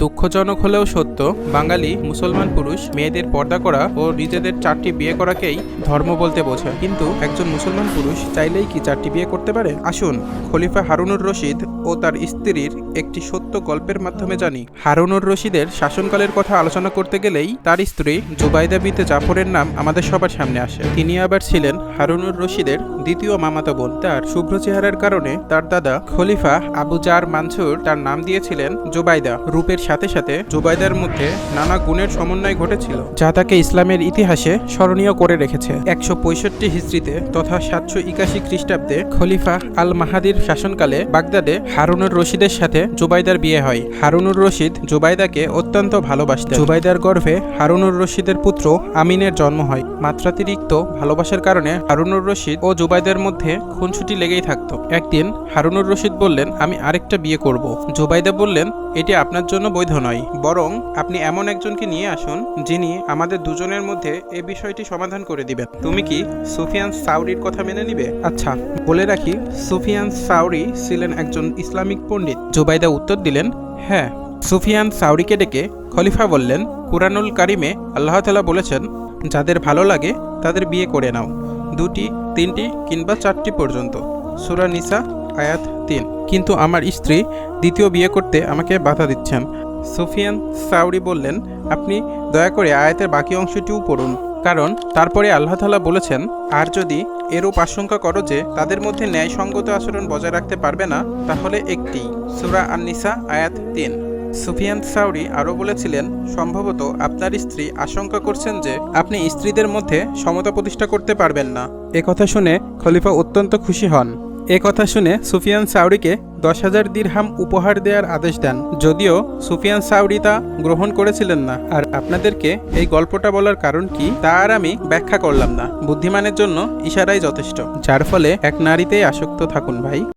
দুঃখজনক হলেও সত্য, বাঙালি মুসলমান পুরুষ মেয়েদের পর্দা করা ও নিজেদের 4টি বিয়ে করাকেই ধর্ম বলতে বোঝায়। কিন্তু একজন মুসলমান পুরুষ চাইলেই কি 4টি বিয়ে করতে পারে? আসুন খলিফা হারুনুর রশিদ ও তার স্ত্রীর একটি সত্য গল্পের মাধ্যমে জানি। হারুনুর রশিদের শাসনকালের কথা আলোচনা করতে গেলেই তার স্ত্রী জুবাইদা বিনতে জাফরের নাম আমাদের সবার সামনে আসে। তিনি আবার ছিলেন হারুনুর রশিদের দ্বিতীয় মামাতো বোন। তার শুভ্র চেহারার কারণে তার দাদা খলিফা আবু জার মানসুর তার নাম দিয়েছিলেন জুবাইদা। রূপের সাথে সাথে জুবাইদার মধ্যে নানা গুণের সমন্বয় ঘটেছিল, যা তাকে ইসলামের ইতিহাসে স্মরণীয় করে রেখেছে। 165 হিজরিতে তথা 781 খ্রিস্টাব্দে খলিফা আল মাহাদির শাসনকালে বাগদাদে হারুনুর রশিদের সাথে জুবাইদার বিয়ে হয়। হারুনুর রশিদ জুবাইদাকে অত্যন্ত ভালোবাসতেন। জুবাইদার গর্ভে হারুনুর রশিদের পুত্র আমিনের জন্ম হয়। মাত্রাতিরিক্ত ভালোবাসার কারণে হারুনুর রশিদ ও জুবাইদার মধ্যে খুনসুটি লেগেই থাকত। একদিন হারুনুর রশিদ বললেন, আমি আরেকটা বিয়ে করব। জুবাইদা বললেন, এটি আপনার জন্য বৈধ নয়, বরং আপনি এমন একজনকে নিয়ে আসুন যিনি আমাদের দুজনের মধ্যে এই বিষয়টি সমাধান করে দিবেন। তুমি কি সুফিয়ান সাউরির কথা মেনে নিবে? আচ্ছা, বলে রাখি, সুফিয়ান সাউরি ছিলেন একজন ইসলামিক পণ্ডিত। জুবাইদা উত্তর দিলেন, হ্যাঁ। সুফিয়ান সাউরিকে ডেকে খলিফা বললেন, কুরআনুল কারিমে আল্লাহ তাআলা বলেছেন, যাদের ভালো লাগে তাদের বিয়ে করে নাও, 2টি, 3টি কিংবা 4টি পর্যন্ত। সূরা নিসা আয়াত 3। কিন্তু আমার স্ত্রী দ্বিতীয় বিয়ে করতে আমাকে বাধা দিচ্ছেন। সুফিয়ান সাউরি বললেন, আপনি দয়া করে আয়াতের বাকি অংশটিও পড়ুন, কারণ তারপরে আল্লাহ তাআলা বলেছেন, আর যদি এরূপ আশঙ্কা করো যে তাদের মধ্যে ন্যায়সঙ্গত আচরণ বজায় রাখতে পারবে না, তাহলে একটি। সূরা আন-নিসা আয়াত 3। সুফিয়ান সাউরি আরও বলেছিলেন, সম্ভবত আপনার স্ত্রী আশঙ্কা করছেন যে আপনি স্ত্রীদের মধ্যে সমতা প্রতিষ্ঠা করতে পারবেন না। একথা শুনে খলিফা অত্যন্ত খুশি হন। একথা শুনে সুফিয়ান সাউরিকে 10,000 দিরহাম উপহার দেওয়ার আদেশ দেন, যদিও সুফিয়ান সাউরি তা গ্রহণ করেছিলেন না। আর আপনাদেরকে এই গল্পটা বলার কারণ কি তা আর আমি ব্যাখ্যা করলাম না, বুদ্ধিমানের জন্য ইশারাই যথেষ্ট। যার ফলে এক নারীতেই আসক্ত থাকুন ভাই।